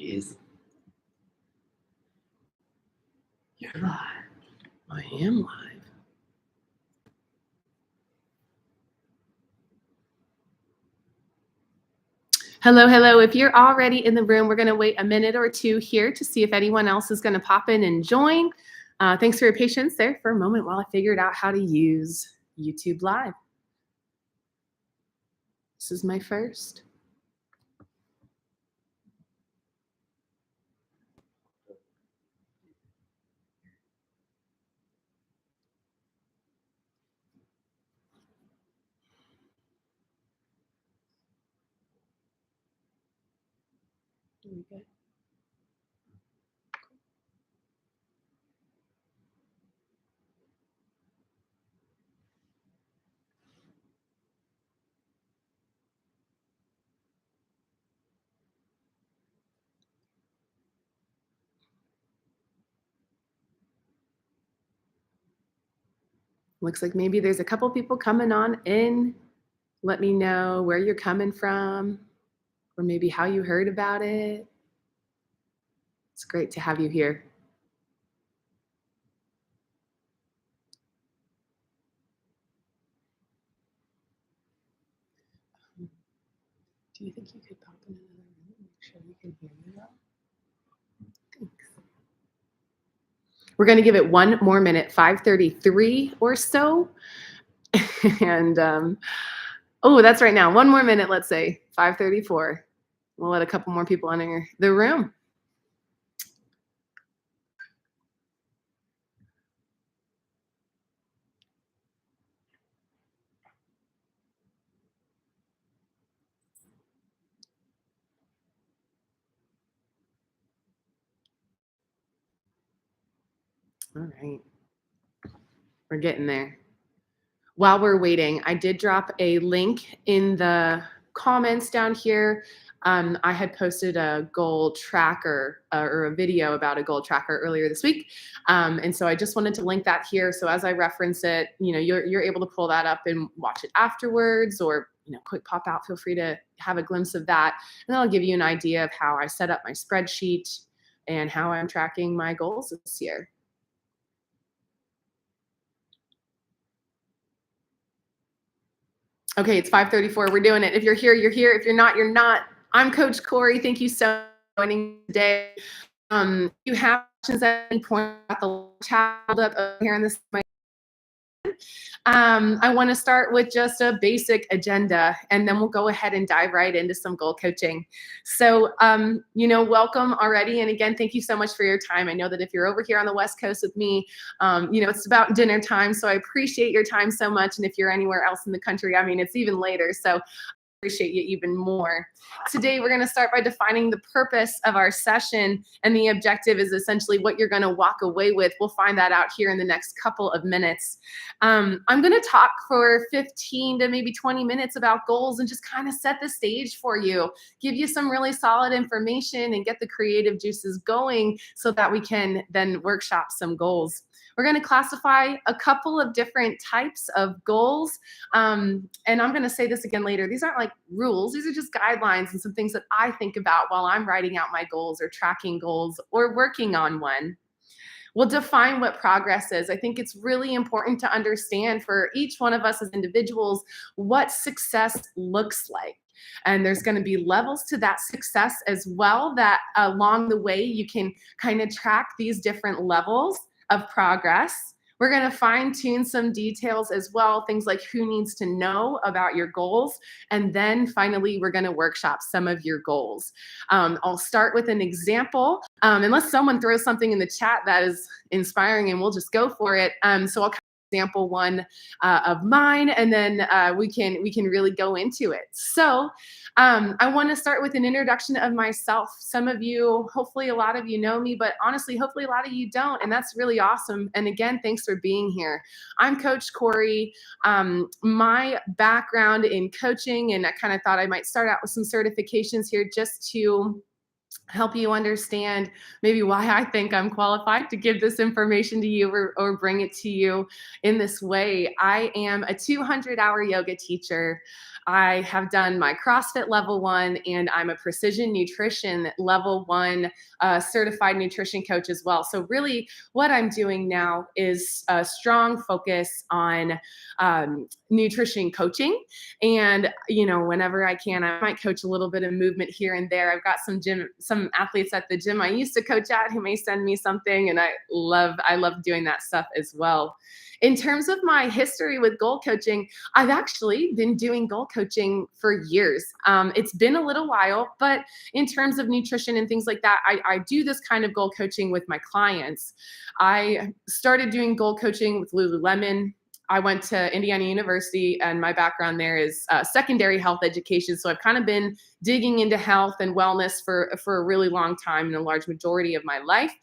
Jeez. You're live. I am live. Hello, hello. If you're already in the room, we're going to wait a minute or two here to see if anyone else is going to pop in and join. Thanks for your patience there for a moment while I figured out how to use YouTube Live. This is my first. Here we go. Looks like maybe there's a couple people coming on in. Let me know where you're coming from or maybe how you heard about it. It's great to have you here. Do you think you could pop in another room and make sure you can hear me well? Thanks. We're going to give it one more minute, 5:33 or so. And oh, that's right now. One more minute, let's say 5:34. We'll let a couple more people enter the room. All right. We're getting there. While we're waiting, I did drop a link in the comments down here. I had posted a goal tracker or a video about a goal tracker earlier this week. And so I just wanted to link that here. So as I reference it, you're able to pull that up and watch it afterwards, or quick pop out, feel free to have a glimpse of that. And that'll give you an idea of how I set up my spreadsheet and how I'm tracking my goals this year. Okay, it's 5:34. We're doing it. If you're here, you're here. If you're not, you're not. I'm Coach Courey. Thank you so much for joining today. If you have questions at any point about the child up here in this, I want to start with just a basic agenda, and then we'll go ahead and dive right into some goal coaching. So, welcome already. And again, thank you so much for your time. I know that if you're over here on the West Coast with me, it's about dinner time. So I appreciate your time so much. And if you're anywhere else in the country, it's even later. So appreciate you even more. Today, we're going to start by defining the purpose of our session, and the objective is essentially what you're going to walk away with. We'll find that out here in the next couple of minutes. I'm going to talk for 15 to maybe 20 minutes about goals and just kind of set the stage for you, give you some really solid information and get the creative juices going so that we can then workshop some goals. We're going to classify a couple of different types of goals. And I'm going to say this again later. These aren't like rules. These are just guidelines and some things that I think about while I'm writing out my goals or tracking goals or working on one. We'll define what progress is. I think it's really important to understand for each one of us as individuals what success looks like. And there's going to be levels to that success as well, that along the way you can kind of track these different levels of progress. We're going to fine tune some details as well, things like who needs to know about your goals. And then finally, we're going to workshop some of your goals. I'll start with an example, unless someone throws something in the chat that is inspiring, and we'll just go for it. So I'll example one of mine, and then we can really go into it. So I want to start with an introduction of myself. Some of you, hopefully a lot of you know me, but honestly, hopefully a lot of you don't, and that's really awesome. And again, thanks for being here. I'm Coach Courey. My background in coaching, and I kind of thought I might start out with some certifications here just to help you understand maybe why I think I'm qualified to give this information to you or bring it to you in this way. I am a 200-hour yoga teacher. I have done my CrossFit level 1, and I'm a precision nutrition level 1 certified nutrition coach as well. So really what I'm doing now is a strong focus on nutrition coaching. And, whenever I can, I might coach a little bit of movement here and there. I've got some athletes at the gym I used to coach at who may send me something, and I love doing that stuff as well. In terms of my history with goal coaching, I've actually been doing goal coaching for years. It's been a little while, but in terms of nutrition and things like that, I do this kind of goal coaching with my clients. I started doing goal coaching with Lululemon. I went to Indiana University, and my background there is secondary health education. So I've kind of been digging into health and wellness for a really long time, in a large majority of my life.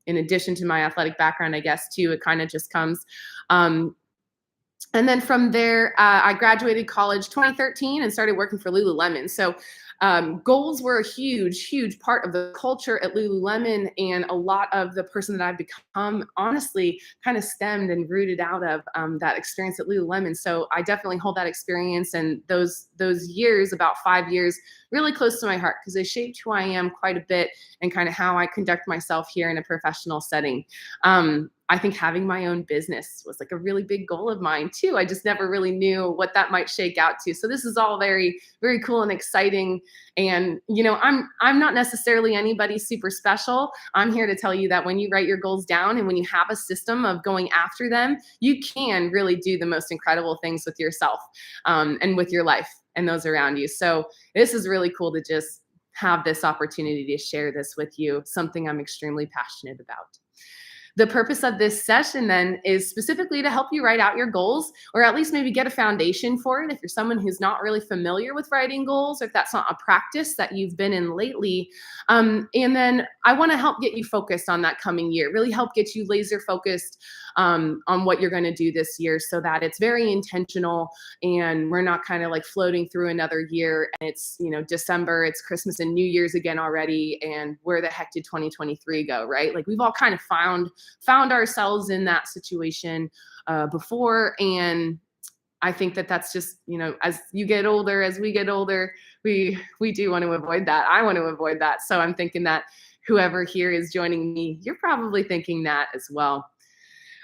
In addition to my athletic background, I guess, too, it kind of just comes. And then from there, I graduated college 2013 and started working for Lululemon. So goals were a huge, huge part of the culture at Lululemon, and a lot of the person that I've become, honestly, kind of stemmed and rooted out of that experience at Lululemon. So I definitely hold that experience and those years, about 5 years, really close to my heart, because they shaped who I am quite a bit and kind of how I conduct myself here in a professional setting. I think having my own business was like a really big goal of mine too. I just never really knew what that might shake out to. So this is all very, very cool and exciting. And, I'm not necessarily anybody super special. I'm here to tell you that when you write your goals down and when you have a system of going after them, you can really do the most incredible things with yourself and with your life and those around you. So this is really cool to just have this opportunity to share this with you, something I'm extremely passionate about. The purpose of this session then is specifically to help you write out your goals, or at least maybe get a foundation for it if you're someone who's not really familiar with writing goals, or if that's not a practice that you've been in lately. And then I want to help get you focused on that coming year, really help get you laser focused on what you're going to do this year, so that it's very intentional and we're not kind of like floating through another year and it's, December, it's Christmas and New Year's again already, and where the heck did 2023 go, right? Like, we've all kind of found ourselves in that situation before. And I think that that's just, as you get older, as we get older, we do want to avoid that. I want to avoid that. So I'm thinking that whoever here is joining me, you're probably thinking that as well.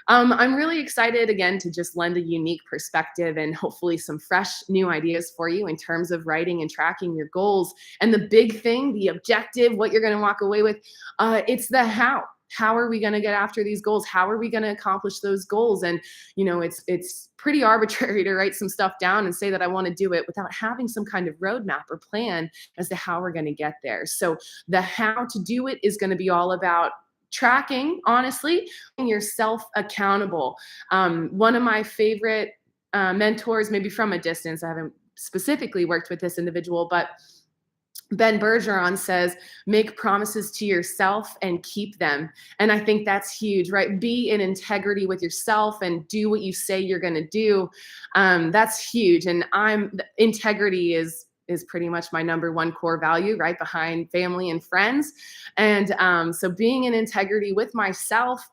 I'm really excited, again, to just lend a unique perspective and hopefully some fresh new ideas for you in terms of writing and tracking your goals. And the big thing, the objective, what you're going to walk away with, it's the how. How are we going to get after these goals? How are we going to accomplish those goals? And, it's pretty arbitrary to write some stuff down and say that I want to do it without having some kind of roadmap or plan as to how we're going to get there. So the how to do it is going to be all about tracking, honestly, and yourself accountable. One of my favorite mentors, maybe from a distance, I haven't specifically worked with this individual, but Ben Bergeron says, make promises to yourself and keep them. And I think that's huge, right? Be in integrity with yourself and do what you say you're going to do. That's huge. And integrity is pretty much my number one core value, right behind family and friends. And so being in integrity with myself,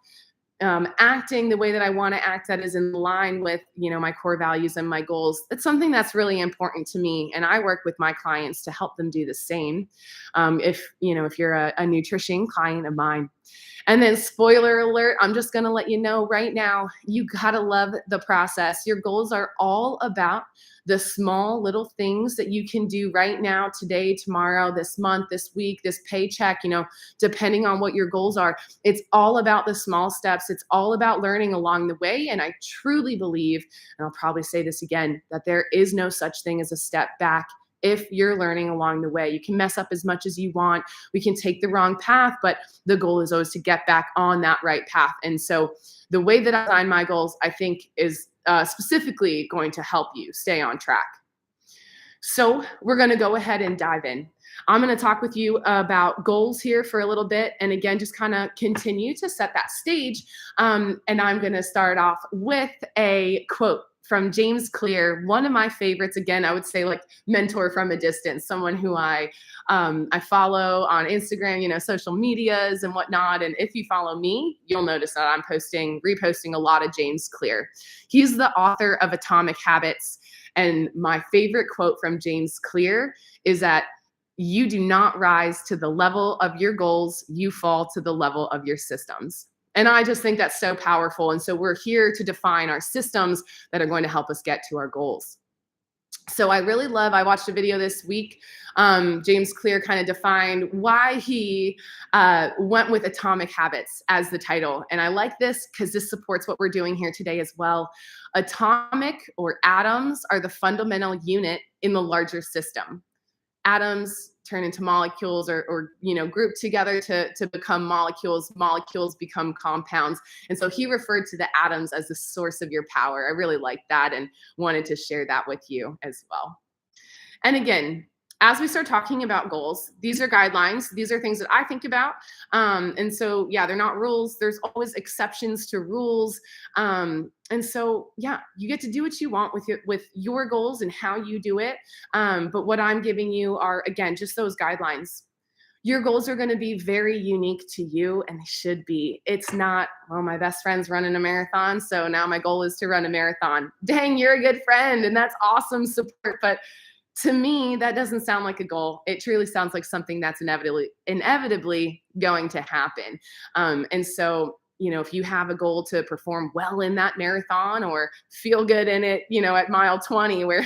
acting the way that I want to act that is in line with, my core values and my goals. It's something that's really important to me. And I work with my clients to help them do the same. If you're a nutrition client of mine. And then, spoiler alert, I'm just going to let you know right now, you got to love the process. Your goals are all about the small little things that you can do right now, today, tomorrow, this month, this week, this paycheck, depending on what your goals are. It's all about the small steps. It's all about learning along the way. And I truly believe, and I'll probably say this again, that there is no such thing as a step back. If you're learning along the way, you can mess up as much as you want. We can take the wrong path, but the goal is always to get back on that right path. And so the way that I design my goals, I think, is specifically going to help you stay on track. So we're going to go ahead and dive in. I'm going to talk with you about goals here for a little bit. And again, just kind of continue to set that stage. And I'm going to start off with a quote from James Clear, one of my favorites. Again, I would say like mentor from a distance, someone who I follow on Instagram, social medias and whatnot. And if you follow me, you'll notice that I'm reposting a lot of James Clear. He's the author of Atomic Habits. And my favorite quote from James Clear is that you do not rise to the level of your goals, you fall to the level of your systems. And I just think that's so powerful. And so we're here to define our systems that are going to help us get to our goals. So I watched a video this week. James Clear kind of defined why he went with Atomic Habits as the title. And I like this because this supports what we're doing here today as well. Atomic, or atoms, are the fundamental unit in the larger system. Atoms turn into molecules, or group together to become molecules. Molecules become compounds. And so he referred to the atoms as the source of your power. I really like that and wanted to share that with you as well. And again, as we start talking about goals, these are guidelines. These are things that I think about. And so, yeah, they're not rules. There's always exceptions to rules. And so, yeah, you get to do what you want with your goals and how you do it. But what I'm giving you are, again, just those guidelines. Your goals are going to be very unique to you, and they should be. It's not, well, my best friend's running a marathon, so now my goal is to run a marathon. Dang, you're a good friend, and that's awesome support. But to me, that doesn't sound like a goal. It truly sounds like something that's inevitably going to happen. And so, if you have a goal to perform well in that marathon or feel good in it, at mile 20, where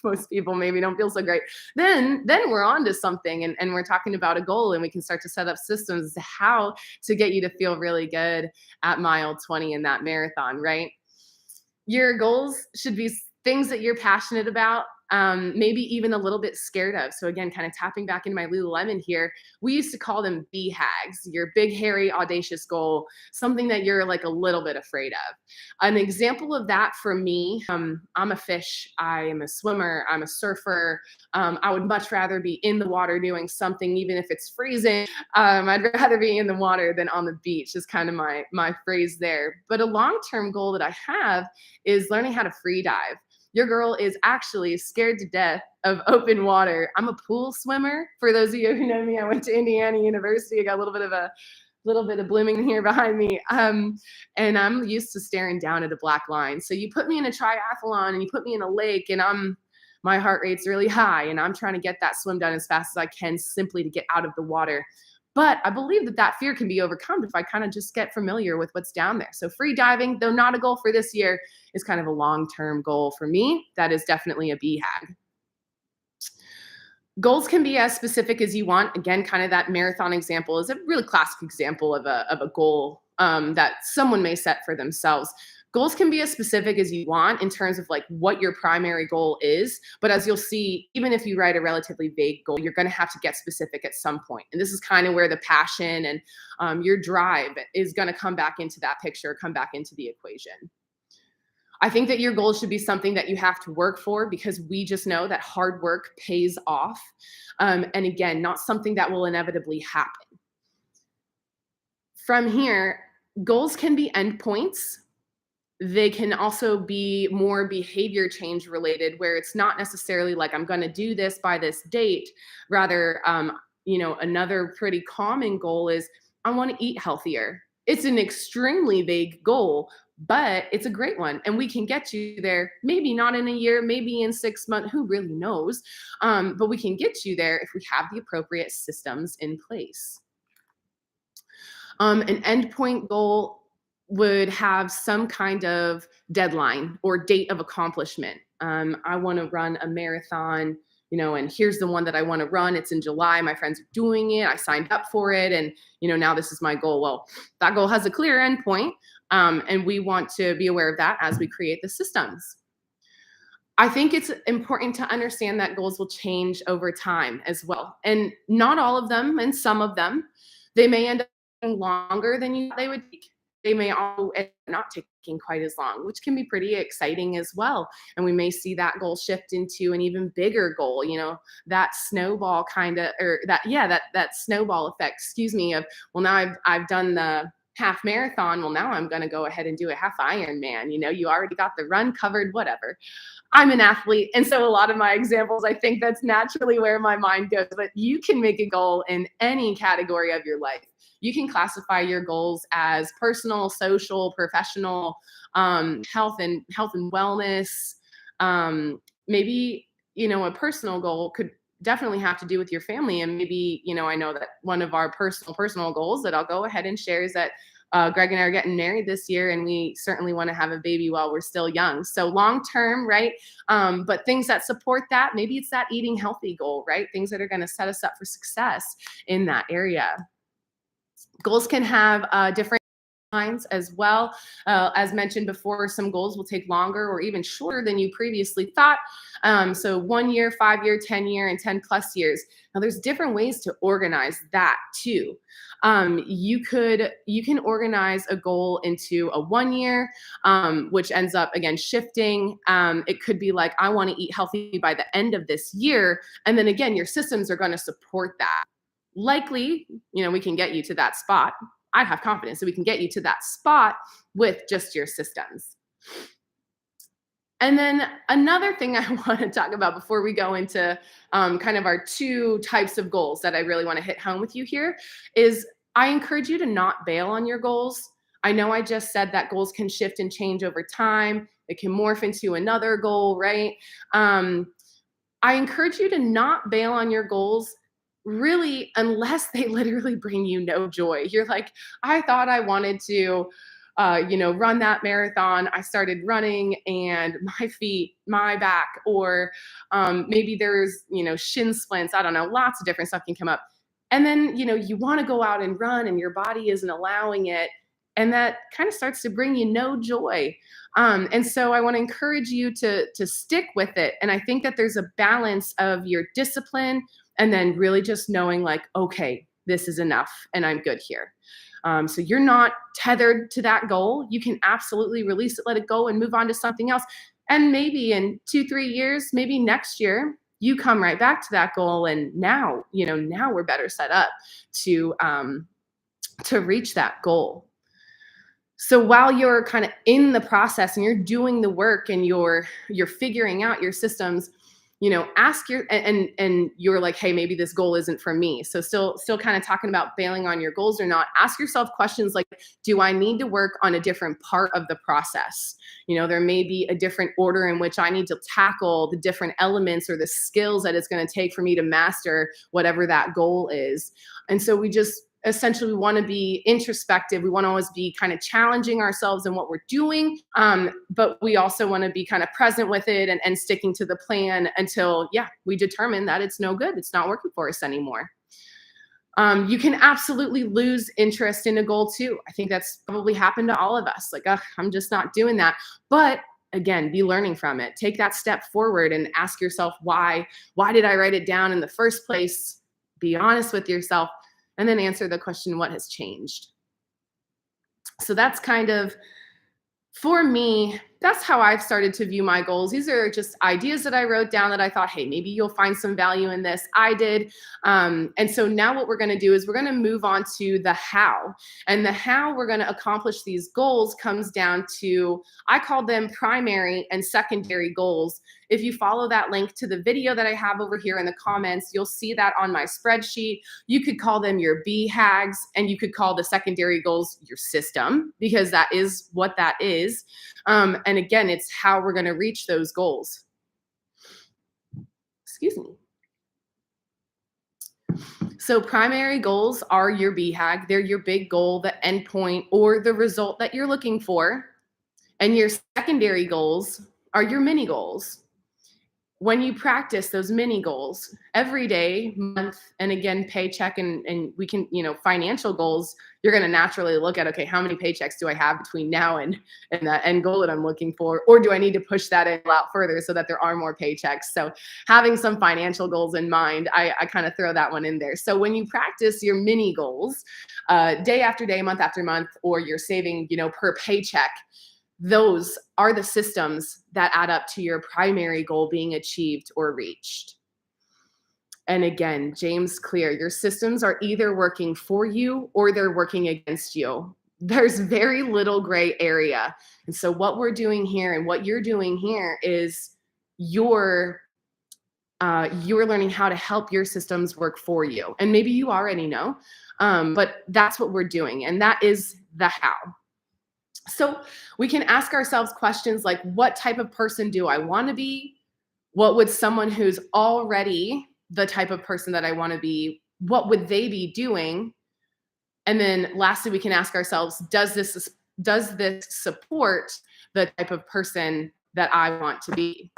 most people maybe don't feel so great, then we're on to something, and we're talking about a goal, and we can start to set up systems to how to get you to feel really good at mile 20 in that marathon, right? Your goals should be things that you're passionate about, maybe even a little bit scared of. So again, kind of tapping back into my Lululemon here, we used to call them BHAGs, your big, hairy, audacious goal, something that you're like a little bit afraid of. An example of that for me, I'm a fish, I am a swimmer, I'm a surfer. I would much rather be in the water doing something, even if it's freezing. I'd rather be in the water than on the beach, is kind of my phrase there. But a long-term goal that I have is learning how to free dive. Your girl is actually scared to death of open water. I'm a pool swimmer. For those of you who know me, I went to Indiana University. I got a little bit of blooming here behind me. And I'm used to staring down at a black line. So you put me in a triathlon and you put me in a lake, and my heart rate's really high, and I'm trying to get that swim done as fast as I can simply to get out of the water. But I believe that fear can be overcome if I kind of just get familiar with what's down there. So free diving, though not a goal for this year, is kind of a long-term goal for me. That is definitely a BHAG. Goals can be as specific as you want. Again, kind of that marathon example is a really classic example of a goal that someone may set for themselves. Goals can be as specific as you want in terms of like what your primary goal is. But as you'll see, even if you write a relatively vague goal, you're going to have to get specific at some point. And this is kind of where the passion and your drive is going to come back into that picture, come back into the equation. I think that your goal should be something that you have to work for, because we just know that hard work pays off. And again, not something that will inevitably happen. From here, goals can be endpoints. They can also be more behavior change related, where it's not necessarily like I'm going to do this by this date. Rather, another pretty common goal is I want to eat healthier. It's an extremely vague goal, but it's a great one. And we can get you there, maybe not in a year, maybe in 6 months, who really knows? But we can get you there if we have the appropriate systems in place. An endpoint goal would have some kind of deadline or date of accomplishment. I want to run a marathon, and here's the one that I want to run. It's in July. My friends are doing it. I signed up for it. And, now this is my goal. Well, that goal has a clear endpoint. And we want to be aware of that as we create the systems. I think it's important to understand that goals will change over time as well. And not all of them, and some of them, they may end up taking longer than you thought they would take. They may all end up not taking quite as long, which can be pretty exciting as well. And we may see that goal shift into an even bigger goal, that snowball kind of, or that snowball effect, of, well, now I've done the half marathon. Well, now I'm going to go ahead and do a half Ironman. You already got the run covered, whatever. I'm an athlete. And so a lot of my examples, I think that's naturally where my mind goes. But you can make a goal in any category of your life. You can classify your goals as personal, social, professional, health and wellness, maybe, a personal goal could definitely have to do with your family. And maybe, I know that one of our personal goals that I'll go ahead and share is that Greg and I are getting married this year, and we certainly want to have a baby while we're still young. So long term, right? But things that support that, maybe it's that eating healthy goal, right? Things that are going to set us up for success in that area. Goals can have different timelines as well. As mentioned before, some goals will take longer or even shorter than you previously thought. So 1 year, 5 year, 10 year, and 10+ years. Now there's different ways to organize that too. You can organize a goal into a 1 year, which ends up again shifting. It could be like, I want to eat healthy by the end of this year. And then again, your systems are going to support that. Likely, we can get you to that spot. I have confidence that we can get you to that spot with just your systems. And then another thing I want to talk about before we go into kind of our two types of goals that I really want to hit home with you here is I encourage you to not bail on your goals. I know I just said that goals can shift and change over time. It can morph into another goal, right? I encourage you to not bail on your goals really unless they literally bring you no joy. You're like, I thought I wanted to run that marathon. I started running and my feet, my back, or maybe there's, shin splints. I don't know, lots of different stuff can come up. And then, you want to go out and run and your body isn't allowing it. And that kind of starts to bring you no joy. And so I want to encourage you to stick with it. And I think that there's a balance of your discipline and then really just knowing like, okay, this is enough and I'm good here. So you're not tethered to that goal. You can absolutely release it, let it go, and move on to something else. And maybe in 2-3 years, maybe next year, you come right back to that goal. And now we're better set up to reach that goal. So while you're kind of in the process and you're doing the work and you're figuring out your systems, ask and you're like, hey, maybe this goal isn't for me. So still kind of talking about bailing on your goals or not, ask yourself questions like, do I need to work on a different part of the process? There may be a different order in which I need to tackle the different elements or the skills that it's going to take for me to master whatever that goal is. And so we just essentially we want to be introspective. We want to always be kind of challenging ourselves in what we're doing. But we also want to be kind of present with it and sticking to the plan until, we determine that it's no good. It's not working for us anymore. You can absolutely lose interest in a goal too. I think that's probably happened to all of us. Like, I'm just not doing that. But again, be learning from it. Take that step forward and ask yourself, why did I write it down in the first place? Be honest with yourself. And then answer the question, what has changed? So that's kind of, for me, that's how I've started to view my goals. These are just ideas that I wrote down that I thought, hey, maybe you'll find some value in this. I did. And so now what we're going to do is we're going to move on to the how. And the how we're going to accomplish these goals comes down to, I call them primary and secondary goals. If you follow that link to the video that I have over here in the comments, you'll see that on my spreadsheet. You could call them your BHAGs, and you could call the secondary goals your system, because that is what that is. And again, it's how we're going to reach those goals. Excuse me. So primary goals are your BHAG. They're your big goal, the endpoint, or the result that you're looking for. And your secondary goals are your mini goals. When you practice those mini goals every day, month, and again, paycheck, and we can, financial goals, you're going to naturally look at, okay, how many paychecks do I have between now and that end goal that I'm looking for? Or do I need to push that a lot further so that there are more paychecks? So having some financial goals in mind, I kind of throw that one in there. So when you practice your mini goals, day after day, month after month, or you're saving, per paycheck, those are the systems that add up to your primary goal being achieved or reached. And again, James Clear, your systems are either working for you or they're working against you. There's very little gray area. And so what we're doing here and what you're doing here is you're learning how to help your systems work for you. And maybe you already know, but that's what we're doing. And that is the how. So we can ask ourselves questions like, what type of person do I want to be? What would someone who's already the type of person that I want to be, what would they be doing? And then lastly, we can ask ourselves, does this support the type of person that I want to be?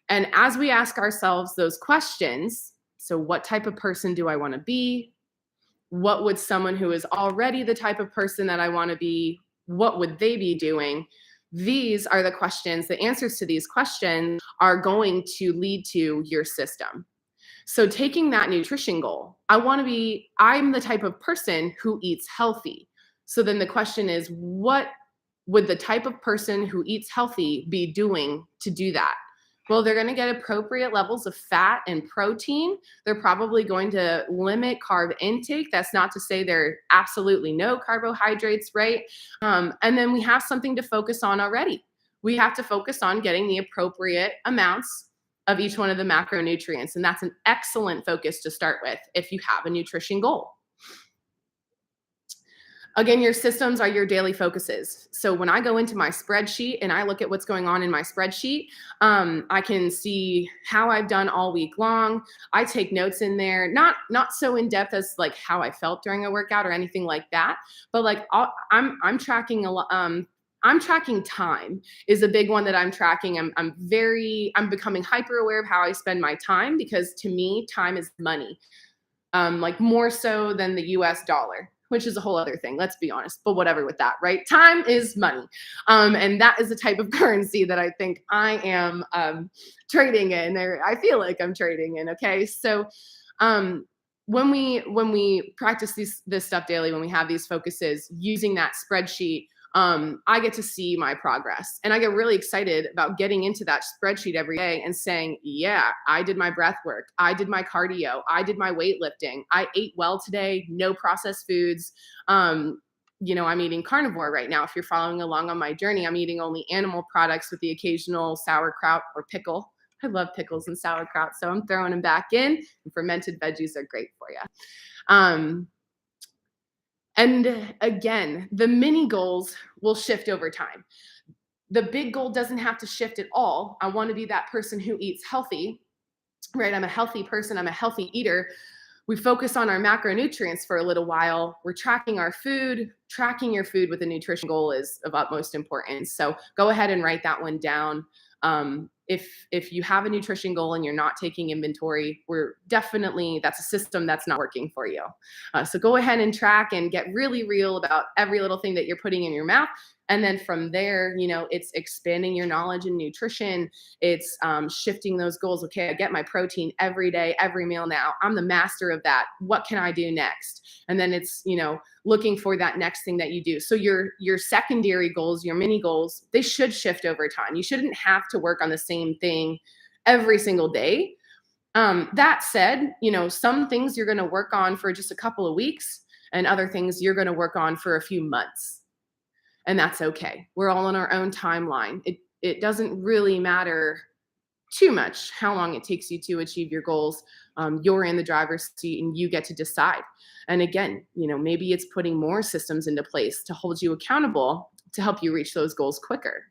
And as we ask ourselves those questions, so what type of person do I want to be? What would someone who is already the type of person that I want to be, what would they be doing? These are the questions, the answers to these questions are going to lead to your system. So taking that nutrition goal, I'm the type of person who eats healthy. So then the question is, what would the type of person who eats healthy be doing to do that? Well, they're going to get appropriate levels of fat and protein. They're probably going to limit carb intake. That's not to say there absolutely no carbohydrates, right? And then we have something to focus on already. We have to focus on getting the appropriate amounts of each one of the macronutrients. And that's an excellent focus to start with if you have a nutrition goal. Again, your systems are your daily focuses. So when I go into my spreadsheet and I look at what's going on in my spreadsheet, I can see how I've done all week long. I take notes in there, not so in depth as like how I felt during a workout or anything like that, but like I'm tracking a lot. I'm tracking time is a big one that I'm tracking. I'm becoming hyper aware of how I spend my time, because to me, time is money, like more so than the US dollar, which is a whole other thing, let's be honest, but whatever with that, right? Time is money. And that is the type of currency that I think I am trading in, or I feel like I'm trading in, okay? So when we practice this stuff daily, when we have these focuses, using that spreadsheet, I get to see my progress, and I get really excited about getting into that spreadsheet every day and saying, yeah, I did my breath work. I did my cardio. I did my weightlifting. I ate well today. No processed foods. I'm eating carnivore right now. If you're following along on my journey, I'm eating only animal products with the occasional sauerkraut or pickle. I love pickles and sauerkraut, so I'm throwing them back in. And fermented veggies are great for you. And again, the mini goals will shift over time. The big goal doesn't have to shift at all. I want to be that person who eats healthy, right? I'm a healthy person. I'm a healthy eater. We focus on our macronutrients for a little while. We're tracking our food. Tracking your food with a nutrition goal is of utmost importance. So go ahead and write that one down. If you have a nutrition goal and you're not taking inventory, that's a system that's not working for you. So go ahead and track and get really real about every little thing that you're putting in your mouth. And then from there, it's expanding your knowledge in nutrition. It's shifting those goals. Okay, I get my protein every day, every meal now. I'm the master of that. What can I do next? And then it's, looking for that next thing that you do. So your secondary goals, your mini goals, they should shift over time. You shouldn't have to work on the same thing every single day. That said, some things you're going to work on for just a couple of weeks, and other things you're going to work on for a few months. And that's okay. We're all on our own timeline. It doesn't really matter too much how long it takes you to achieve your goals. You're in the driver's seat and you get to decide. And again, maybe it's putting more systems into place to hold you accountable to help you reach those goals quicker.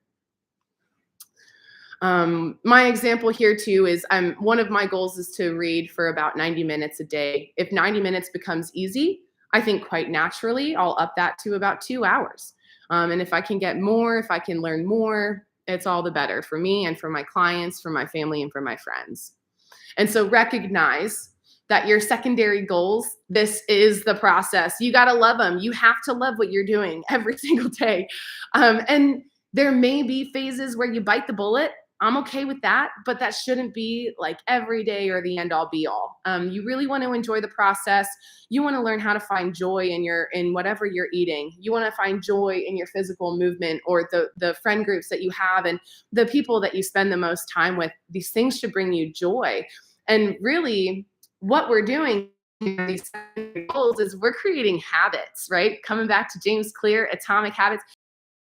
My example here too is one of my goals is to read for about 90 minutes a day. If 90 minutes becomes easy, I think quite naturally, I'll up that to about 2 hours. And if I can get more, if I can learn more, it's all the better for me and for my clients, for my family, and for my friends. And so recognize that your secondary goals, this is the process. You got to love them. You have to love what you're doing every single day. And there may be phases where you bite the bullet. I'm okay with that, but that shouldn't be like every day or the end all be all. You really want to enjoy the process. You want to learn how to find joy in whatever you're eating. You want to find joy in your physical movement, or the friend groups that you have and the people that you spend the most time with. These things should bring you joy. And really what we're doing in these goals is we're creating habits, right? Coming back to James Clear, Atomic Habits.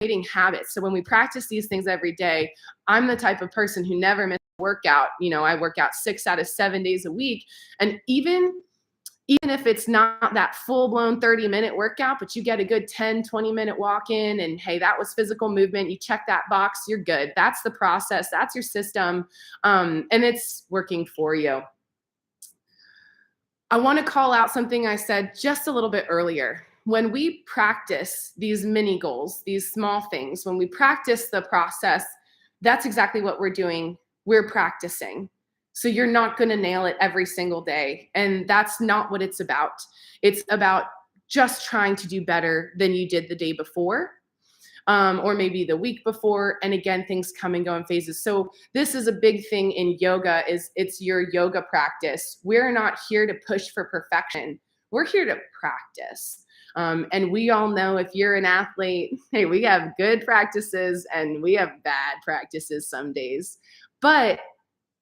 Creating habits. So when we practice these things every day, I'm the type of person who never misses a workout. I work out 6 out of 7 days a week. And even even if it's not that full-blown 30-minute workout, but you get a good 10, 20-minute walk in, and hey, that was physical movement. You check that box, you're good. That's the process. That's your system. And it's working for you. I want to call out something I said just a little bit earlier. When we practice these mini goals, these small things, when we practice the process, that's exactly what we're doing. We're practicing. So you're not going to nail it every single day. And that's not what it's about. It's about just trying to do better than you did the day before. Or maybe the week before. And again, things come and go in phases. So this is a big thing in yoga, is it's your yoga practice. We're not here to push for perfection. We're here to practice. And we all know, if you're an athlete, hey, we have good practices and we have bad practices some days. But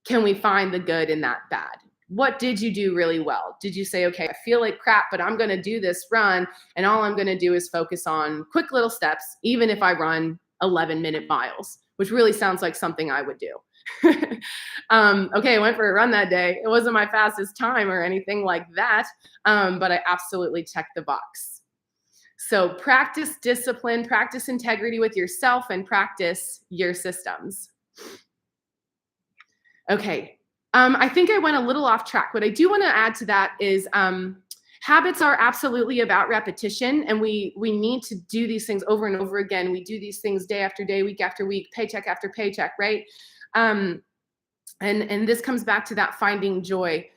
can we find the good in that bad? What did you do really well? Did you say, okay, I feel like crap, but I'm going to do this run, and all I'm going to do is focus on quick little steps, even if I run 11-minute miles, which really sounds like something I would do. Okay, I went for a run that day. It wasn't my fastest time or anything like that, but I absolutely checked the box. So practice discipline, practice integrity with yourself, and practice your systems. Okay. I think I went a little off track. What I do want to add to that is habits are absolutely about repetition, and we need to do these things over and over again. We do these things day after day, week after week, paycheck after paycheck, right? And this comes back to that finding joy.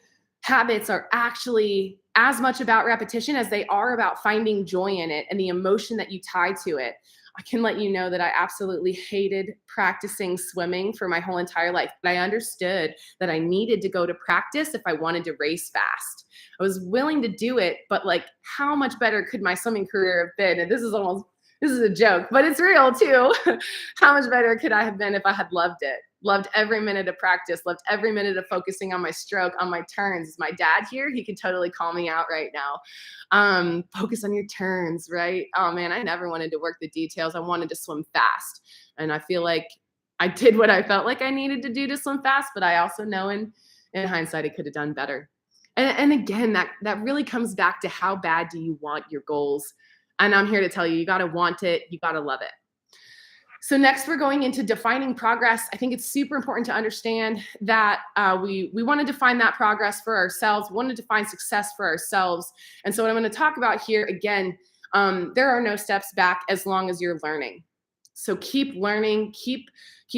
Habits are actually as much about repetition as they are about finding joy in it and the emotion that you tie to it. I can let you know that I absolutely hated practicing swimming for my whole entire life, but I understood that I needed to go to practice if I wanted to race fast. I was willing to do it, but like, how much better could my swimming career have been? And this is a joke, but it's real too. How much better could I have been if I had loved it? Loved every minute of practice, loved every minute of focusing on my stroke, on my turns. Is my dad here? He could totally call me out right now. Focus on your turns, right? Oh man, I never wanted to work the details. I wanted to swim fast. And I feel like I did what I felt like I needed to do to swim fast, but I also know in hindsight, I could have done better. And again, that really comes back to, how bad do you want your goals? And I'm here to tell you, you got to want it. You got to love it. So next, we're going into defining progress. I think it's super important to understand that we want to define that progress for ourselves. We want to define success for ourselves. And so what I'm going to talk about here, again, there are no steps back as long as you're learning. So keep learning, keep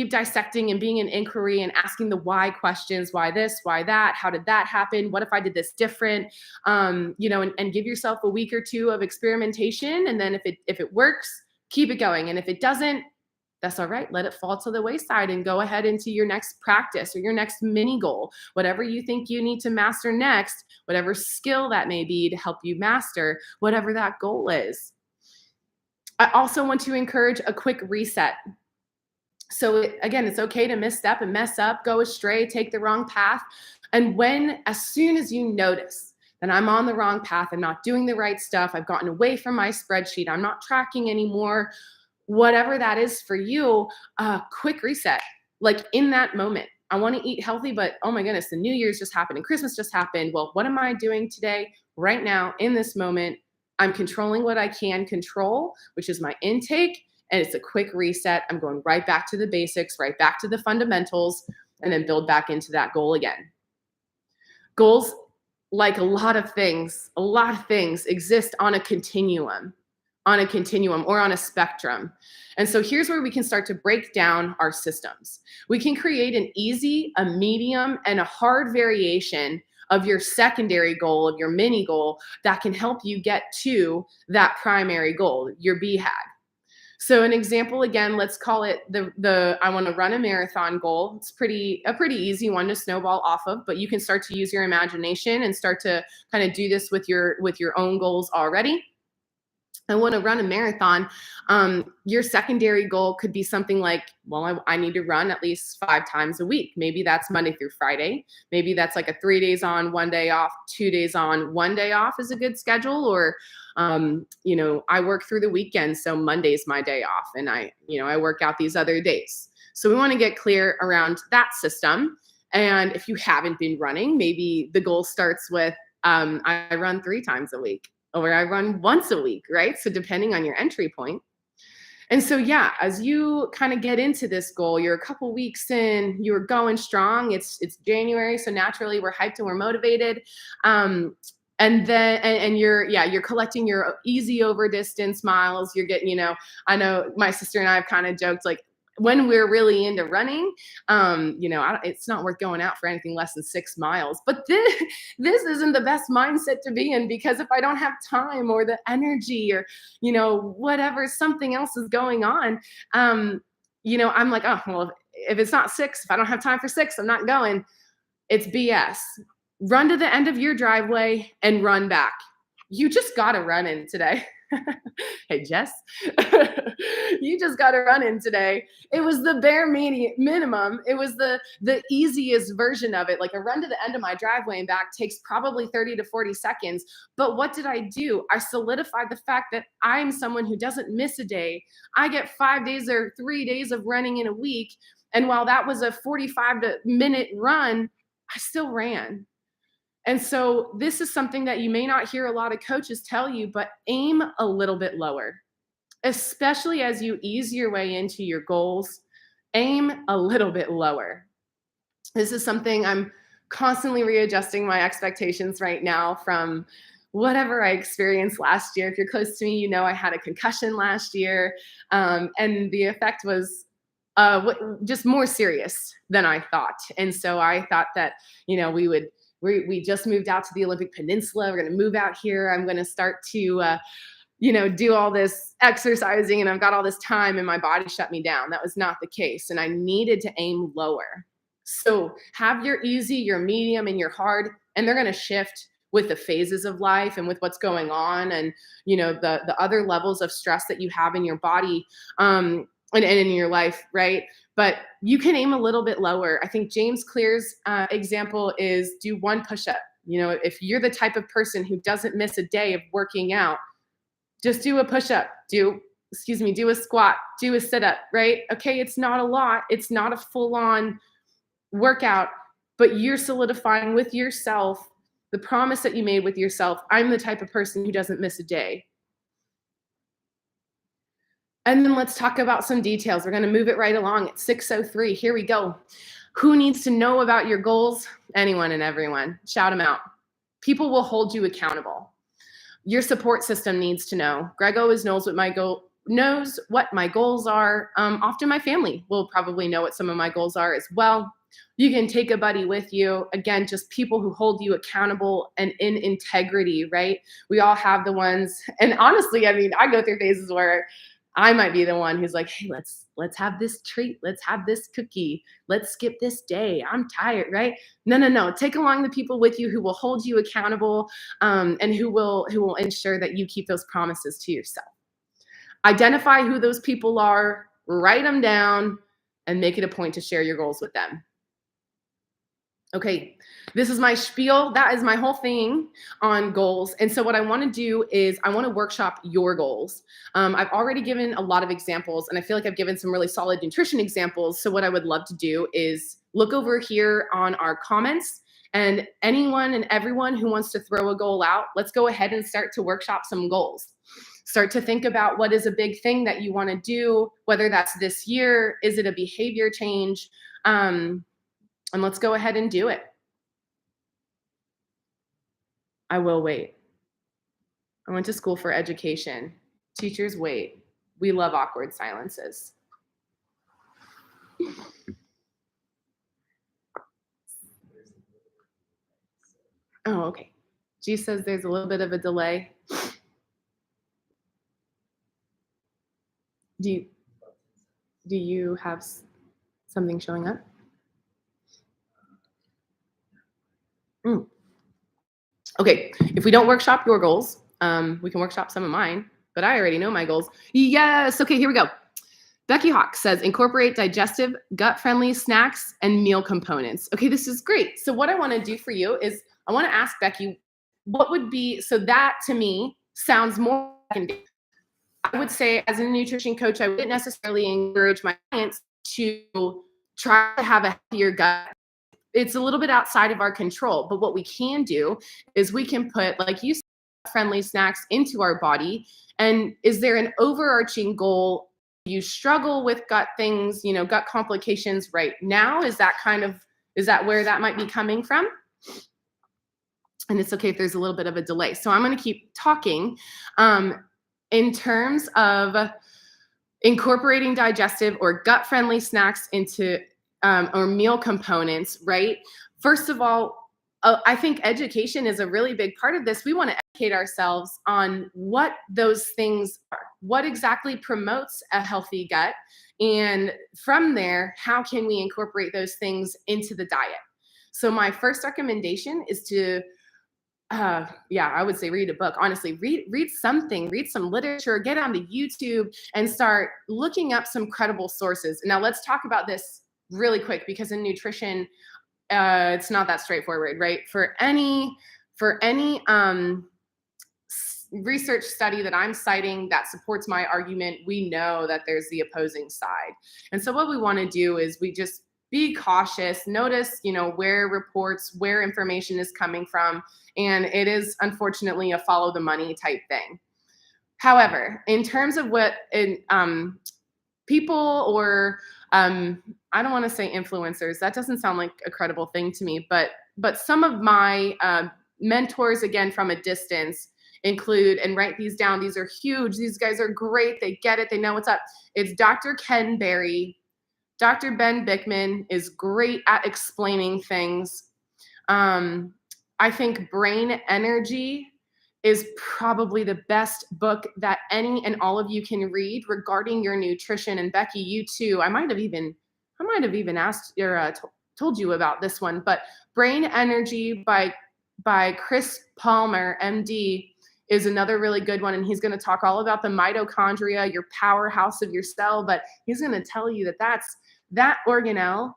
dissecting and being in inquiry and asking the why questions. Why this? Why that? How did that happen? What if I did this different? And give yourself a week or two of experimentation. And then if it works, keep it going. And if it doesn't, that's all right. Let it fall to the wayside and go ahead into your next practice or your next mini goal, whatever you think you need to master next, whatever skill that may be to help you master whatever that goal is. I also want to encourage a quick reset. So again, it's okay to misstep and mess up, go astray, take the wrong path. And as soon as you notice that I'm on the wrong path, I'm not doing the right stuff, I've gotten away from my spreadsheet, I'm not tracking anymore, whatever that is for you, quick reset. Like in that moment, I want to eat healthy, but oh my goodness, the New Year's just happened and Christmas just happened. Well, what am I doing today, right now, in this moment? I'm controlling what I can control, which is my intake, and it's a quick reset. I'm going right back to the basics, right back to the fundamentals, and then build back into that goal again. Goals, like a lot of things exist on a continuum or on a spectrum. And so here's where we can start to break down our systems. We can create an easy, a medium, and a hard variation of your secondary goal, of your mini goal, that can help you get to that primary goal, your BHAG. So an example, again, let's call it the I want to run a marathon goal. It's a pretty easy one to snowball off of, but you can start to use your imagination and start to kind of do this with your own goals already. I want to run a marathon. Your secondary goal could be something like, well, I need to run at least 5 times a week. Maybe that's Monday through Friday. Maybe that's like a 3 days on, 1 day off, 2 days on, 1 day off is a good schedule. Or, I work through the weekend, so Monday's my day off, and I work out these other days. So we want to get clear around that system. And if you haven't been running, maybe the goal starts with, I run 3 times a week, or I run once a week, right? So depending on your entry point. And so, yeah, as you kind of get into this goal, you're a couple weeks in, you're going strong. It's January, so naturally we're hyped and we're motivated. And then and you're collecting your easy over distance miles. You're getting, I know my sister and I have kind of joked, like, when we're really into running, it's not worth going out for anything less than 6 miles. But this isn't the best mindset to be in, because if I don't have time or the energy, or whatever, something else is going on, I'm like, oh well, if it's not 6, if I don't have time for 6, I'm not going. It's BS. Run to the end of your driveway and run back. You just got to run in today. Hey, Jess, you just got to run in today. It was the bare minimum. It was the easiest version of it. Like, a run to the end of my driveway and back takes probably 30 to 40 seconds. But what did I do? I solidified the fact that I'm someone who doesn't miss a day. I get 5 days or 3 days of running in a week. And while that was a 45-minute run, I still ran. And so this is something that you may not hear a lot of coaches tell you, but aim a little bit lower, especially as you ease your way into your goals. Aim a little bit lower. This is something I'm constantly readjusting my expectations right now from whatever I experienced last year. If you're close to me, I had a concussion last year, and the effect was just more serious than I thought. And so I thought that, we just moved out to the Olympic Peninsula. We're going to move out here. I'm going to start to, do all this exercising, and I've got all this time, and my body shut me down. That was not the case. And I needed to aim lower. So have your easy, your medium, and your hard, and they're going to shift with the phases of life and with what's going on, and, the other levels of stress that you have in your body, and in your life, right? But you can aim a little bit lower. I think James Clear's example is do 1 push-up. If you're the type of person who doesn't miss a day of working out, just do a push-up, do a squat, do a sit-up, right? Okay, it's not a lot. It's not a full-on workout, but you're solidifying with yourself the promise that you made with yourself. I'm the type of person who doesn't miss a day. And then let's talk about some details. We're going to move it right along at 6:03. Here we go. Who needs to know about your goals? Anyone and everyone. Shout them out. People will hold you accountable. Your support system needs to know. Greg always knows what my goals are. Often my family will probably know what some of my goals are as well. You can take a buddy with you. Again, just people who hold you accountable and in integrity, right? We all have the ones. And honestly, I go through phases where I might be the one who's like, hey, let's have this treat. Let's have this cookie. Let's skip this day. I'm tired, right? No. Take along the people with you who will hold you accountable, and who will ensure that you keep those promises to yourself. Identify who those people are, write them down, and make it a point to share your goals with them. Okay, this is my spiel. That is my whole thing on goals. And so what I want to do is I want to workshop your goals. I've already given a lot of examples, and I feel like I've given some really solid nutrition examples. So what I would love to do is look over here on our comments, and anyone and everyone who wants to throw a goal out, let's go ahead and start to workshop some goals. Start to think about what is a big thing that you want to do, whether that's this year, is it a behavior change? And let's go ahead and do it. I will wait. I went to school for education. Teachers wait. We love awkward silences. Oh, okay. G says there's a little bit of a delay. Do you have something showing up? Okay, if we don't workshop your goals, we can workshop some of mine, but I already know my goals. Yes, okay, here we go. Becky Hawk says, incorporate digestive, gut-friendly snacks and meal components. Okay, this is great. So what I wanna do for you is I wanna ask Becky, what would be, so that to me sounds more like, I would say as a nutrition coach, I wouldn't necessarily encourage my clients to try to have a healthier gut it's a little bit outside of our control. But what we can do is we can put, like you said, friendly snacks into our body. And is there an overarching goal? You struggle with gut things, gut complications right now? Is that where that might be coming from? And it's okay if there's a little bit of a delay. So I'm going to keep talking. In terms of incorporating digestive or gut-friendly snacks into or meal components, right? First of all, I think education is a really big part of this. We want to educate ourselves on what those things are, what exactly promotes a healthy gut, and from there, how can we incorporate those things into the diet? So my first recommendation is to I would say read a book. Honestly, read something, read some literature, get onto YouTube and start looking up some credible sources. Now let's talk about this really quick, because in nutrition, it's not that straightforward, right? For any research study that I'm citing that supports my argument, we know that there's the opposing side. And so what we want to do is we just be cautious, notice, where information is coming from. And it is unfortunately a follow the money type thing. However, in terms of what people or I don't want to say influencers, that doesn't sound like a credible thing to me, but some of my mentors, again, from a distance, include, and write these down, these are huge, these guys are great, they get it, they know what's up. It's Dr. Ken Berry. Dr. Ben Bickman is great at explaining things. I think Brain Energy is probably the best book that any and all of you can read regarding your nutrition. And Becky, you too. I might have even asked or told you about this one. But Brain Energy by Chris Palmer, MD, is another really good one. And he's going to talk all about the mitochondria, your powerhouse of your cell. But he's going to tell you that organelle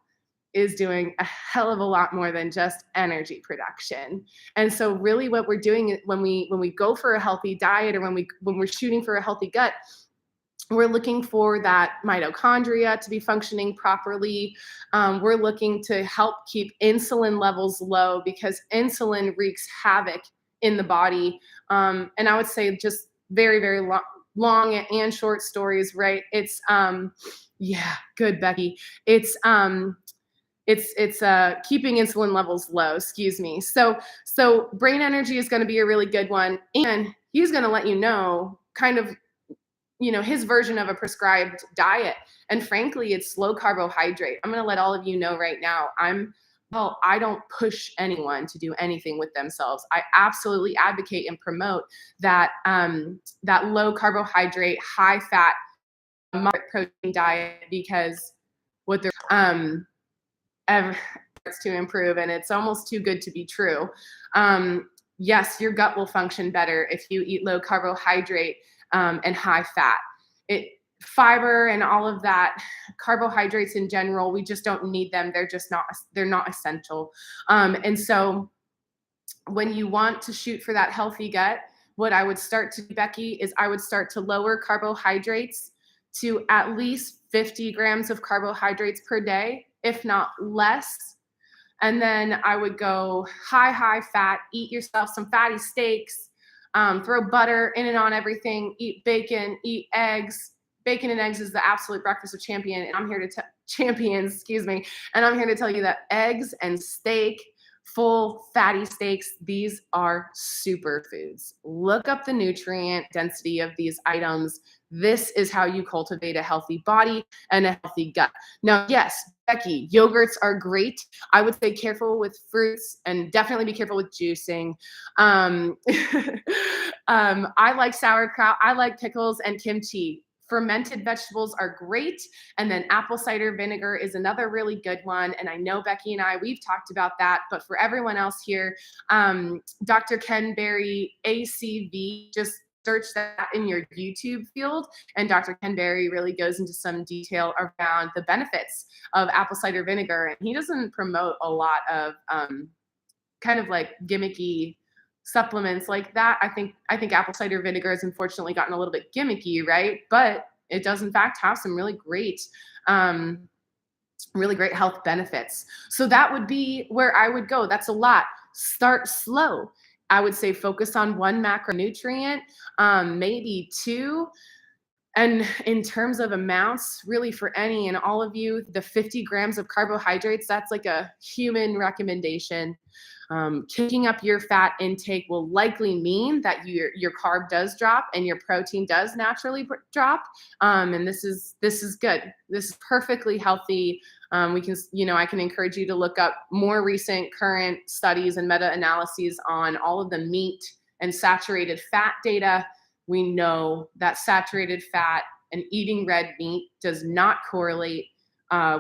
is doing a hell of a lot more than just energy production. And so really what we're doing when we go for a healthy diet, or when we're shooting for a healthy gut, we're looking for that mitochondria to be functioning properly. We're looking to help keep insulin levels low, because insulin wreaks havoc in the body. And I would say, just very, very long and short stories, right? It's good, Becky. It's keeping insulin levels low, excuse me. So Brain Energy is going to be a really good one. And he's going to let you know kind of, his version of a prescribed diet. And frankly, it's low carbohydrate. I'm going to let all of you know right now, I don't push anyone to do anything with themselves. I absolutely advocate and promote that low carbohydrate, high fat, moderate protein diet, because what they're to improve, and it's almost too good to be true. Yes, your gut will function better if you eat low carbohydrate and high fat. Fiber and all of that, carbohydrates in general, we just don't need them. They're not essential. And so when you want to shoot for that healthy gut, what I would start to do, Becky, is I would start to lower carbohydrates to at least 50 grams of carbohydrates per day, if not less. And then I would go high fat, eat yourself some fatty steaks, throw butter in and on everything, eat bacon, eat eggs. Bacon and eggs is the absolute breakfast of champions. And I'm here to tell you that eggs and steak, full fatty steaks, these are superfoods. Look up the nutrient density of these items. This is how you cultivate a healthy body and a healthy gut. Now, yes, Becky, yogurts are great. I would say careful with fruits, and definitely be careful with juicing. I like sauerkraut. I like pickles and kimchi. Fermented vegetables are great. And then apple cider vinegar is another really good one. And I know Becky and we've talked about that, but for everyone else here, Dr. Ken Berry, ACV, just search that in your YouTube field. And Dr. Ken Berry really goes into some detail around the benefits of apple cider vinegar. And he doesn't promote a lot of kind of like gimmicky supplements like that. I think apple cider vinegar has unfortunately gotten a little bit gimmicky, right? But it does in fact have some really great really great health benefits. So that would be where I would go. That's a lot. Start slow. I would say focus on one macronutrient, maybe two. And in terms of amounts, really for any and all of you, the 50 grams of carbohydrates, that's like a human recommendation. Kicking up your fat intake will likely mean that your carb does drop and your protein does naturally drop. And this is good. This is perfectly healthy. We can, I can encourage you to look up more recent current studies and meta-analyses on all of the meat and saturated fat data. We know that saturated fat and eating red meat does not correlate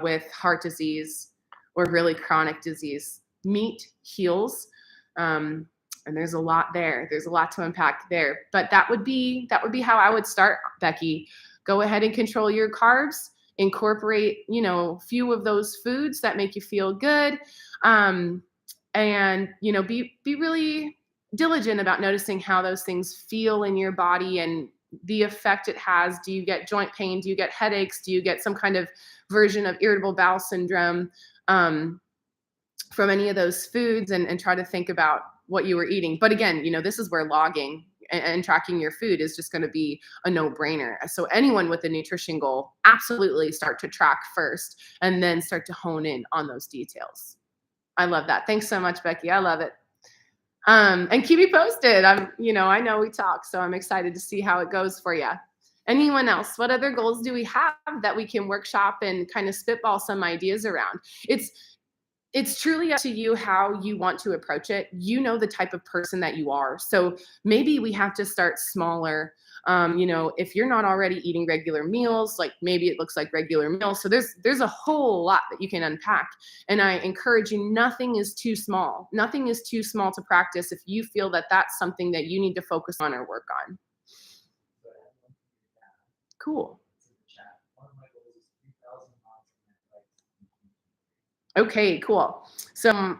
with heart disease or really chronic disease. Meat heals, and there's a lot there. There's a lot to unpack there. But that would be how I would start, Becky. Go ahead and control your carbs. Incorporate, a few of those foods that make you feel good, and be really diligent about noticing how those things feel in your body and the effect it has. Do you get joint pain? Do you get headaches? Do you get some kind of version of irritable bowel syndrome from any of those foods? And try to think about what you were eating. But again, this is where logging and tracking your food is just going to be a no-brainer. So anyone with a nutrition goal, absolutely start to track first and then start to hone in on those details. I love that. Thanks so much, Becky. I love it. And keep me posted. I know we talk, so I'm excited to see how it goes for you. Anyone else? What other goals do we have that we can workshop and kind of spitball some ideas around? It's truly up to you how you want to approach it. You know the type of person that you are. So maybe we have to start smaller. If you're not already eating regular meals, like maybe it looks like regular meals. So there's a whole lot that you can unpack. And I encourage you, nothing is too small. Nothing is too small to practice if you feel that that's something that you need to focus on or work on. Cool. Okay, cool. So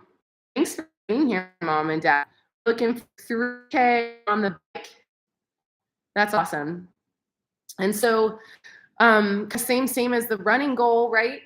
thanks for being here, Mom and Dad. Looking for 3K on the bike. That's awesome. And so same as the running goal, right?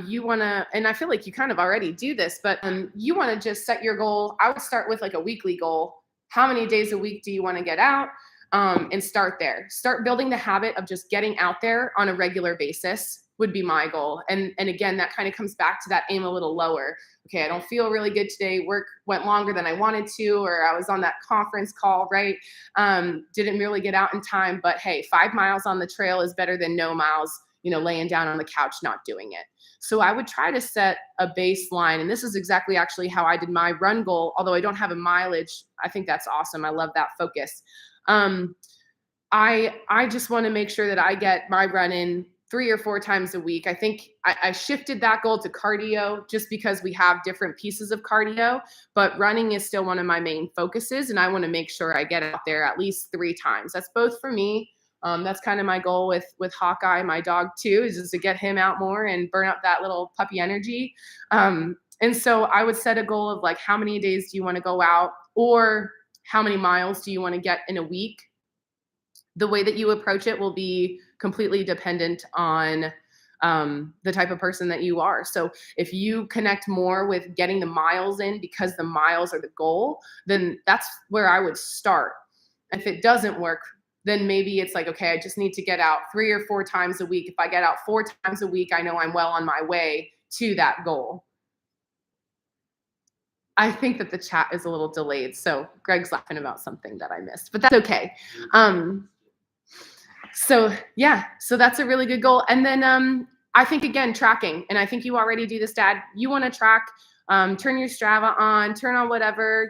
You want to, and I feel like you kind of already do this, but you want to just set your goal. I would start with like a weekly goal. How many days a week do you want to get out? And start there. Start building the habit of just getting out there on a regular basis would be my goal. And again, that kind of comes back to that aim a little lower. Okay, I don't feel really good today. Work went longer than I wanted to, or I was on that conference call, right? Didn't really get out in time, but hey, 5 miles on the trail is better than no miles, laying down on the couch, not doing it. So I would try to set a baseline. And this is exactly actually how I did my run goal. Although I don't have a mileage, I think that's awesome. I love that focus. I just want to make sure that I get my run in 3 or 4 times a week. I think I shifted that goal to cardio just because we have different pieces of cardio, but running is still one of my main focuses. And I want to make sure I get out there at least 3 times. That's both for me. That's kind of my goal with Hawkeye, my dog too, is just to get him out more and burn up that little puppy energy. And so I would set a goal of like, how many days do you want to go out, or how many miles do you want to get in a week? The way that you approach it will be completely dependent on the type of person that you are. So if you connect more with getting the miles in because the miles are the goal, then that's where I would start. If it doesn't work, then maybe it's like, okay, I just need to get out 3 or 4 times a week. If I get out 4 times a week, I know I'm well on my way to that goal. I think that the chat is a little delayed. So Greg's laughing about something that I missed, but that's okay. So that's a really good goal. And then I think, again, tracking. And I think you already do this, Dad. You want to track, turn your Strava on, turn on whatever,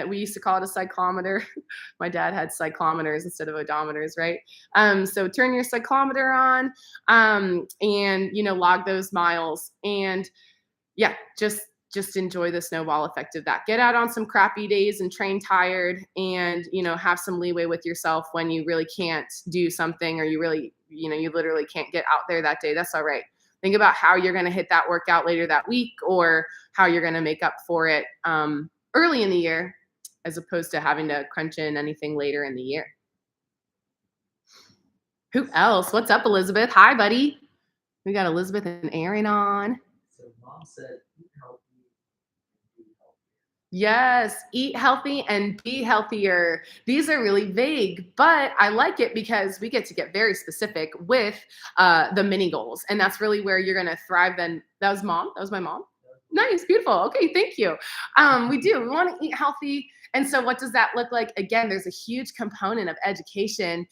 we used to call it a cyclometer. My dad had cyclometers instead of odometers, right? So turn your cyclometer on and, log those miles. And just enjoy the snowball effect of that. Get out on some crappy days and train tired and, have some leeway with yourself when you really can't do something, or you really, you literally can't get out there that day. That's all right. Think about how you're going to hit that workout later that week, or how you're going to make up for it early in the year, as opposed to having to crunch in anything later in the year. Who else? What's up, Elizabeth? Hi, buddy. We got Elizabeth and Aaron on. So mom said, eat healthy and be healthy. Yes, eat healthy and be healthier. These are really vague, but I like it because we get to get very specific with the mini goals. And that's really where you're going to thrive. Then that was mom. That was my mom. Nice, beautiful. Okay, thank you. We do. We want to eat healthy. And so, what does that look like? Again, there's a huge component of education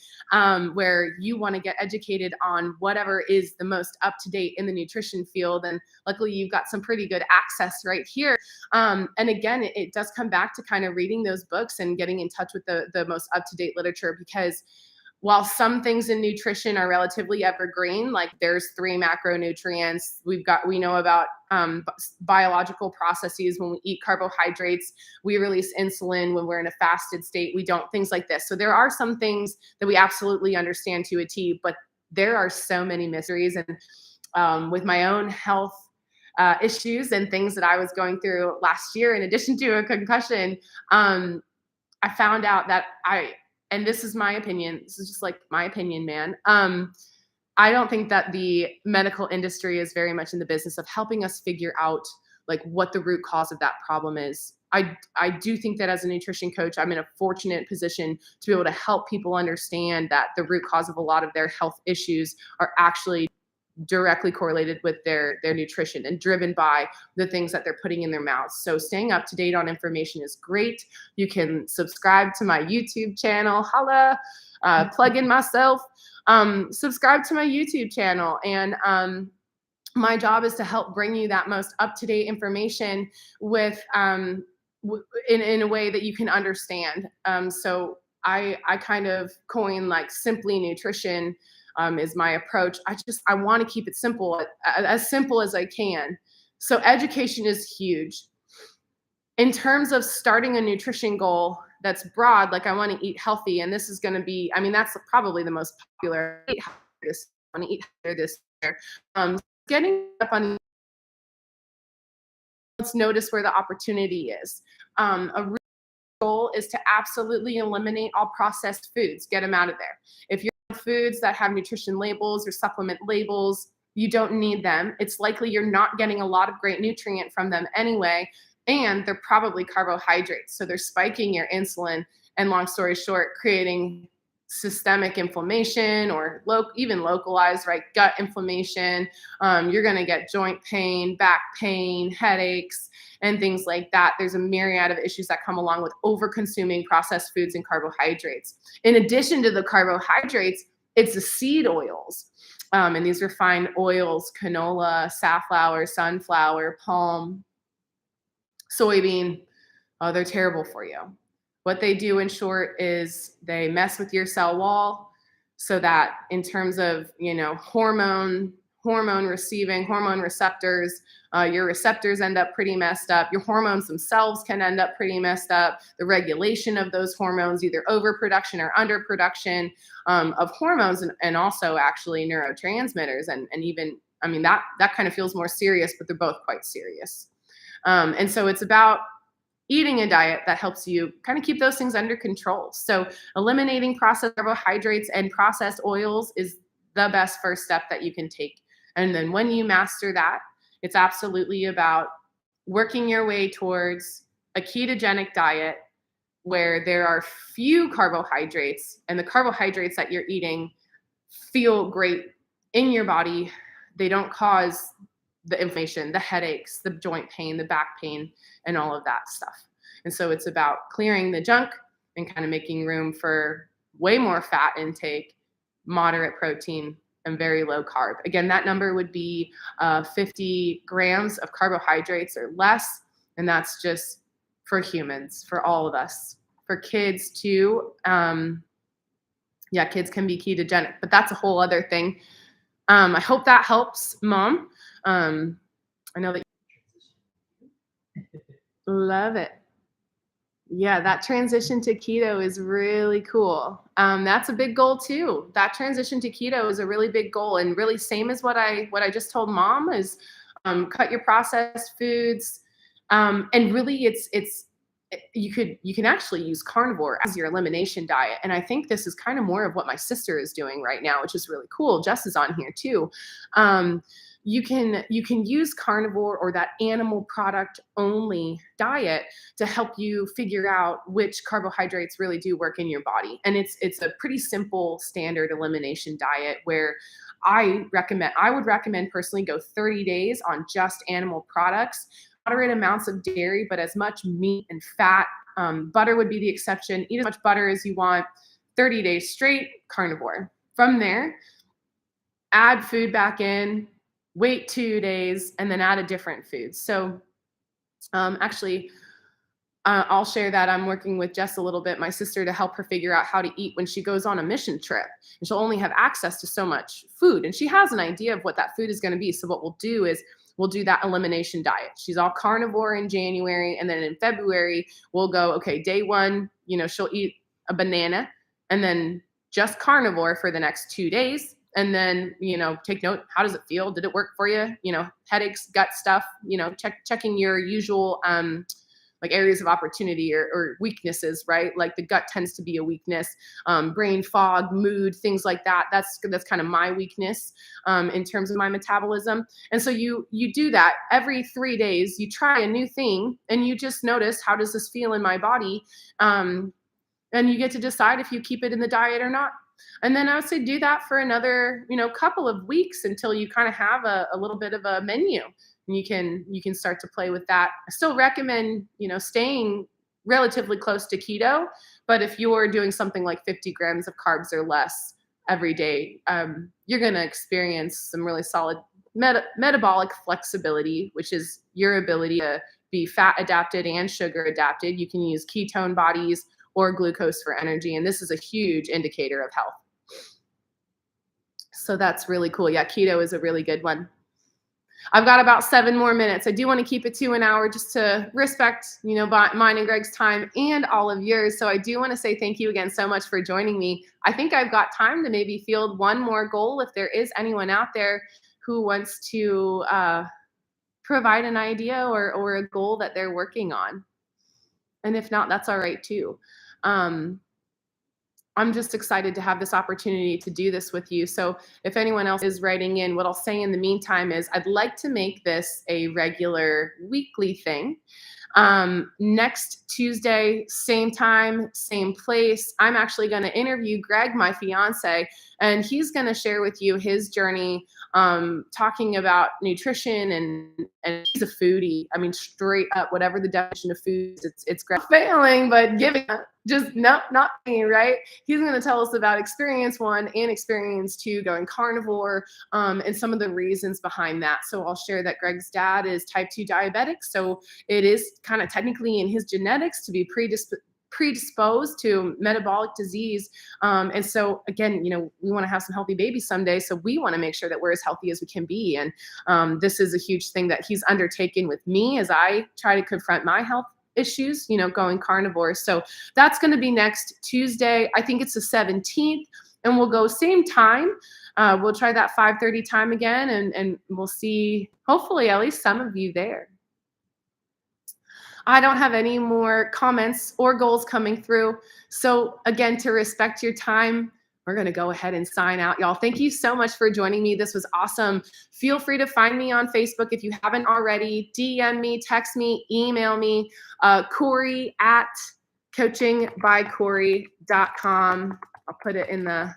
where you want to get educated on whatever is the most up to date in the nutrition field. And luckily, you've got some pretty good access right here. And again, it does come back to kind of reading those books and getting in touch with the most up to date literature, because while some things in nutrition are relatively evergreen, like there's 3 macronutrients, we know about biological processes. When we eat carbohydrates, we release insulin. When we're in a fasted state, we don't, things like this. So there are some things that we absolutely understand to a T, but there are so many mysteries. And with my own health issues and things that I was going through last year, in addition to a concussion, I found out that and this is my opinion, this is just like my opinion, man. I don't think that the medical industry is very much in the business of helping us figure out like what the root cause of that problem is. I do think that as a nutrition coach, I'm in a fortunate position to be able to help people understand that the root cause of a lot of their health issues are actually directly correlated with their nutrition and driven by the things that they're putting in their mouths. So staying up to date on information is great. You can subscribe to my YouTube channel. Holla, plug in myself. Subscribe to my YouTube channel, and my job is to help bring you that most up-to-date information with in a way that you can understand. So I kind of coin like simply nutrition is my approach. I want to keep it simple, as simple as I can. So education is huge. In terms of starting a nutrition goal that's broad, like I want to eat healthy, and this is going to be, I mean, that's probably the most popular. I want to eat healthier this year. Getting up on, let's notice where the opportunity is. A real goal is to absolutely eliminate all processed foods. Get them out of there. If you're on foods that have nutrition labels or supplement labels, you don't need them. It's likely you're not getting a lot of great nutrient from them anyway, and they're probably carbohydrates. So they're spiking your insulin, and long story short, creating systemic inflammation or even localized, right, gut inflammation. You're going to get joint pain, back pain, headaches, and things like that. There's a myriad of issues that come along with over consuming processed foods and carbohydrates. In addition to the carbohydrates, it's the seed oils. And these refined oils: canola, safflower, sunflower, palm, soybean. They're terrible for you. What they do, in short, is they mess with your cell wall, so that in terms of, hormone receptors, your receptors end up pretty messed up. Your hormones themselves can end up pretty messed up. The regulation of those hormones, either overproduction or underproduction of hormones, and also actually neurotransmitters. And even, I mean, that kind of feels more serious, but they're both quite serious. And so it's about eating a diet that helps you kind of keep those things under control. So eliminating processed carbohydrates and processed oils is the best first step that you can take. And then when you master that, it's absolutely about working your way towards a ketogenic diet where there are few carbohydrates, and the carbohydrates that you're eating feel great in your body. They don't cause the inflammation, the headaches, the joint pain, the back pain, and all of that stuff. And so it's about clearing the junk and kind of making room for way more fat intake, moderate protein, and very low carb. Again, that number would be 50 grams of carbohydrates or less. And that's just for humans, for all of us. For kids too, kids can be ketogenic, but that's a whole other thing. I hope that helps, Mom. I know that. Love it. Yeah, that transition to keto is really cool. That's a big goal too. That transition to keto is a really big goal, and really same as what I just told Mom is cut your processed foods. And really, it's you can actually use carnivore as your elimination diet. And I think this is kind of more of what my sister is doing right now, which is really cool. Jess is on here too. um, you can use carnivore or that animal product only diet to help you figure out which carbohydrates really do work in your body. And it's a pretty simple standard elimination diet where I would recommend personally go 30 days on just animal products, moderate amounts of dairy, but as much meat and fat. Butter would be the exception. Eat as much butter as you want. 30 days straight carnivore. From there, add food back in, wait 2 days, and then add a different food. So actually, I'll share that I'm working with Jess a little bit, my sister, to help her figure out how to eat when she goes on a mission trip. And she'll only have access to so much food. And she has an idea of what that food is going to be. So what we'll do is we'll do that elimination diet. She's all carnivore in January. And then in February, we'll go, okay, day one, she'll eat a banana and then just carnivore for the next 2 days. And then, take note, how does it feel? Did it work for you? Headaches, gut stuff, checking your usual, like areas of opportunity or weaknesses, right? Like the gut tends to be a weakness, brain fog, mood, things like that. That's kind of my weakness in terms of my metabolism. And so you do that every 3 days. You try a new thing, and you just notice, how does this feel in my body? And you get to decide if you keep it in the diet or not. And then I would say do that for another, couple of weeks until you kind of have a little bit of a menu. And you can start to play with that. I still recommend, staying relatively close to keto, but if you're doing something like 50 grams of carbs or less every day, you're going to experience some really solid metabolic flexibility, which is your ability to be fat adapted and sugar adapted. You can use ketone bodies or glucose for energy, and this is a huge indicator of health. So that's really cool. Yeah, keto is a really good one. I've got about 7 more minutes. I do want to keep it to an hour just to respect, mine and Greg's time and all of yours. So I do want to say thank you again so much for joining me. I think I've got time to maybe field one more goal if there is anyone out there who wants to provide an idea or a goal that they're working on. And if not, that's all right too. I'm just excited to have this opportunity to do this with you. So if anyone else is writing in, what I'll say in the meantime is I'd like to make this a regular weekly thing. Next Tuesday, same time, same place, I'm actually going to interview Greg, my fiance, and he's going to share with you his journey talking about nutrition, and he's a foodie. I mean, straight up, whatever the definition of food is, it's great. Failing, but giving up. Just not me, right? He's going to tell us about experience 1 and experience 2 going carnivore, and some of the reasons behind that. So I'll share that Greg's dad is type 2 diabetic. So it is kind of technically in his genetics to be predisposed to metabolic disease. And so again, we want to have some healthy babies someday. So we want to make sure that we're as healthy as we can be. And this is a huge thing that he's undertaken with me as I try to confront my health issues, going carnivore. So that's going to be next Tuesday. I think it's the 17th, and we'll go same time. We'll try that 5:30 time again, and we'll see, hopefully, at least some of you there. I don't have any more comments or goals coming through. So again, to respect your time, we're going to go ahead and sign out, y'all. Thank you so much for joining me. This was awesome. Feel free to find me on Facebook if you haven't already. DM me, text me, email me. Courey at coachingbycourey.com. I'll put it in the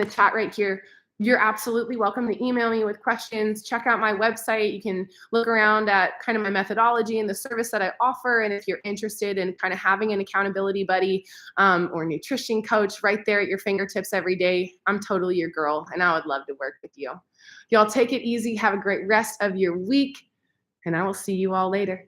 chat right here. You're absolutely welcome to email me with questions. Check out my website. You can look around at kind of my methodology and the service that I offer. And if you're interested in kind of having an accountability buddy or nutrition coach right there at your fingertips every day, I'm totally your girl, and I would love to work with you. Y'all take it easy. Have a great rest of your week, and I will see you all later.